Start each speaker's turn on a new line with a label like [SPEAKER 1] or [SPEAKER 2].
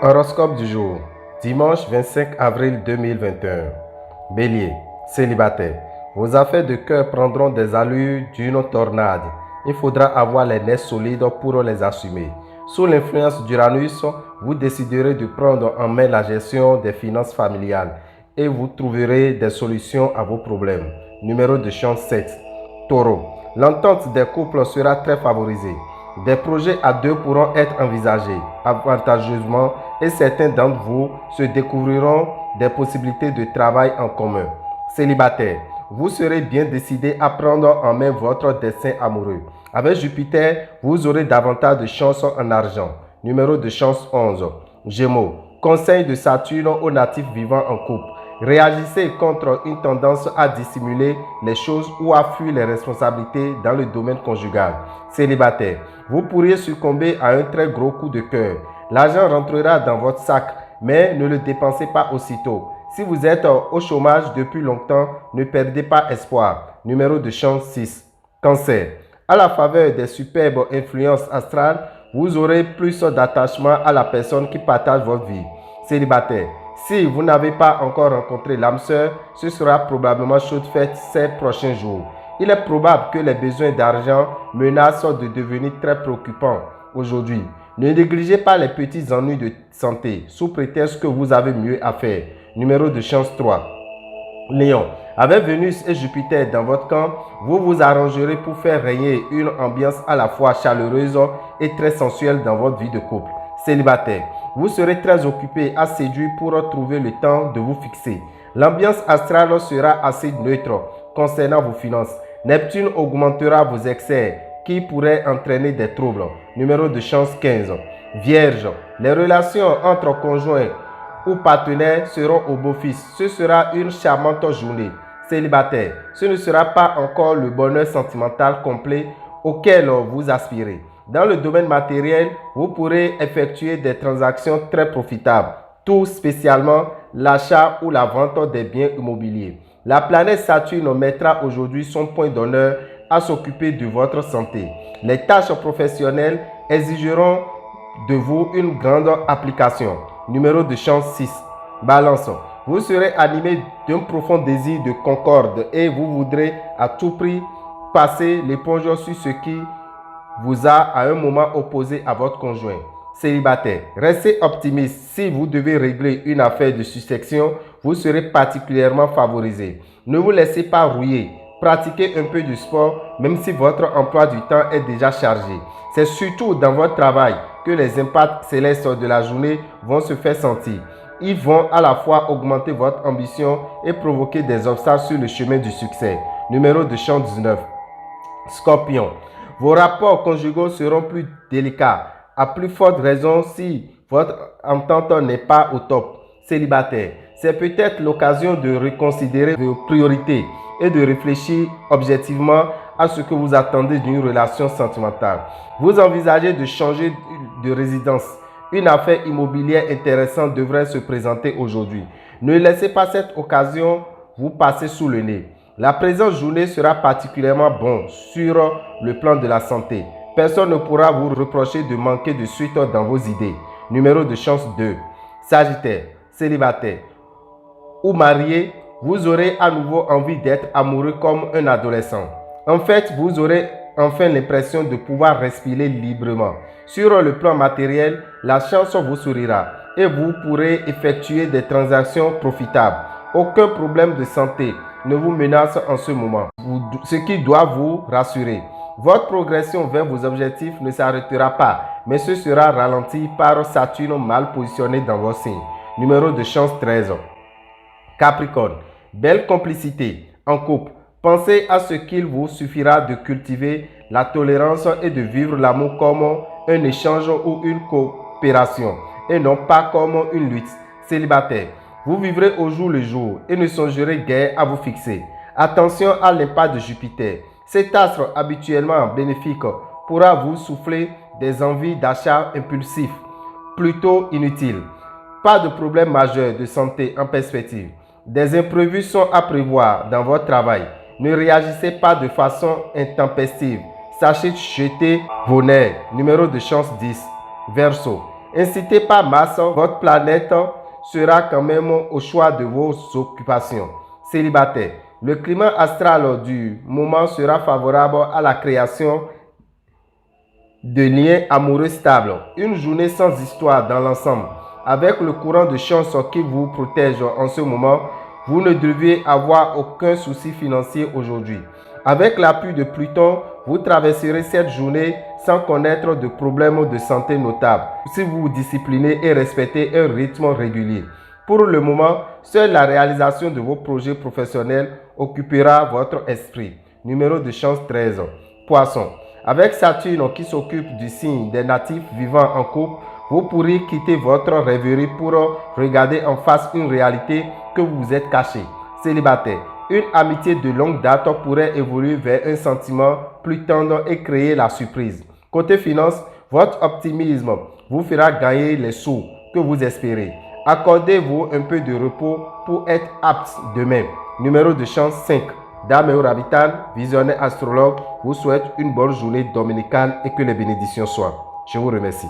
[SPEAKER 1] Horoscope du jour, dimanche 25 avril 2021. Bélier, célibataire. Vos affaires de cœur prendront des allures d'une tornade. Il faudra avoir les nerfs solides pour les assumer. Sous l'influence d'Uranus, vous déciderez de prendre en main la gestion des finances familiales et vous trouverez des solutions à vos problèmes. Numéro de chance 7. Taureau, l'entente des couples sera très favorisée. Des projets à deux pourront être envisagés avantageusement et certains d'entre vous se découvriront des possibilités de travail en commun. Célibataire, vous serez bien décidé à prendre en main votre destin amoureux. Avec Jupiter, vous aurez davantage de chance en argent. Numéro de chance 11. Gémeaux, conseil de Saturne aux natifs vivant en couple. Réagissez contre une tendance à dissimuler les choses ou à fuir les responsabilités dans le domaine conjugal. Célibataire, vous pourriez succomber à un très gros coup de cœur. L'argent rentrera dans votre sac, mais ne le dépensez pas aussitôt. Si vous êtes au chômage depuis longtemps, ne perdez pas espoir. Numéro de chance 6. Cancer, à la faveur des superbes influences astrales, vous aurez plus d'attachement à la personne qui partage votre vie. Célibataire, si vous n'avez pas encore rencontré l'âme sœur, ce sera probablement chose faite ces prochains jours. Il est probable que les besoins d'argent menacent de devenir très préoccupants aujourd'hui. Ne négligez pas les petits ennuis de santé sous prétexte que vous avez mieux à faire. Numéro de chance 3. Lion, avec Vénus et Jupiter dans votre camp, vous vous arrangerez pour faire régner une ambiance à la fois chaleureuse et très sensuelle dans votre vie de couple. Célibataire, vous serez très occupé à séduire pour trouver le temps de vous fixer. L'ambiance astrale sera assez neutre concernant vos finances. Neptune augmentera vos excès qui pourraient entraîner des troubles. Numéro de chance 15. Vierge, les relations entre conjoints ou partenaires seront au beau-fixe. Ce sera une charmante journée. Célibataire, ce ne sera pas encore le bonheur sentimental complet auquel vous aspirez. Dans le domaine matériel, vous pourrez effectuer des transactions très profitables, tout spécialement l'achat ou la vente des biens immobiliers. La planète Saturne mettra aujourd'hui son point d'honneur à s'occuper de votre santé. Les tâches professionnelles exigeront de vous une grande application. Numéro de chance 6. Balance, vous serez animé d'un profond désir de concorde et vous voudrez à tout prix passer l'éponge sur ce qui vous a à un moment opposé à votre conjoint. Célibataire, restez optimiste. Si vous devez régler une affaire de succession, vous serez particulièrement favorisé. Ne vous laissez pas rouiller. Pratiquez un peu de sport, même si votre emploi du temps est déjà chargé. C'est surtout dans votre travail que les impacts célestes de la journée vont se faire sentir. Ils vont à la fois augmenter votre ambition et provoquer des obstacles sur le chemin du succès. Numéro de chance 19. Scorpion, vos rapports conjugaux seront plus délicats. À plus forte raison si votre entente n'est pas au top. Célibataire, c'est peut-être l'occasion de reconsidérer vos priorités et de réfléchir objectivement à ce que vous attendez d'une relation sentimentale. Vous envisagez de changer de résidence. Une affaire immobilière intéressante devrait se présenter aujourd'hui. Ne laissez pas cette occasion vous passer sous le nez. La présente journée sera particulièrement bonne sur le plan de la santé. Personne ne pourra vous reprocher de manquer de suite dans vos idées. Numéro de chance 2. Sagittaire, célibataire ou marié, vous aurez à nouveau envie d'être amoureux comme un adolescent. En fait, vous aurez enfin l'impression de pouvoir respirer librement. Sur le plan matériel, la chance vous sourira et vous pourrez effectuer des transactions profitables. Aucun problème de santé ne vous menace en ce moment, ce qui doit vous rassurer. Votre progression vers vos objectifs ne s'arrêtera pas, mais ce sera ralenti par Saturne mal positionné dans vos signes. Numéro de chance 13. Capricorne, belle complicité en couple. Pensez à ce qu'il vous suffira de cultiver la tolérance et de vivre l'amour comme un échange ou une coopération et non pas comme une lutte. Célibataire, vous vivrez au jour le jour et ne songerez guère à vous fixer. Attention à l'impact de Jupiter. Cet astre habituellement bénéfique pourra vous souffler des envies d'achat impulsifs, plutôt inutiles. Pas de problème majeur de santé en perspective. Des imprévus sont à prévoir dans votre travail. Ne réagissez pas de façon intempestive. Sachez jeter vos nerfs. Numéro de chance 10. Verseau, Incité par Mars, votre planète sera quand même au choix de vos occupations. Célibataire, le climat astral du moment sera favorable à la création de liens amoureux stables. Une journée sans histoire dans l'ensemble. Avec le courant de chance qui vous protège en ce moment, vous ne devez avoir aucun souci financier aujourd'hui. Avec l'appui de Pluton, vous traverserez cette journée sans connaître de problèmes de santé notables si vous vous disciplinez et respectez un rythme régulier. Pour le moment, seule la réalisation de vos projets professionnels occupera votre esprit. Numéro de chance 13. Poisson. Avec Saturne qui s'occupe du signe des natifs vivant en couple, vous pourrez quitter votre rêverie pour regarder en face une réalité que vous vous êtes caché. Célibataire, une amitié de longue date pourrait évoluer vers un sentiment plus tendre et créer la surprise. Côté finance, votre optimisme vous fera gagner les sous que vous espérez. Accordez-vous un peu de repos pour être apte demain. Numéro de chance 5. Dame Rabitan, visionnaire astrologue, vous souhaite une bonne journée dominicale et que les bénédictions soient. Je vous remercie.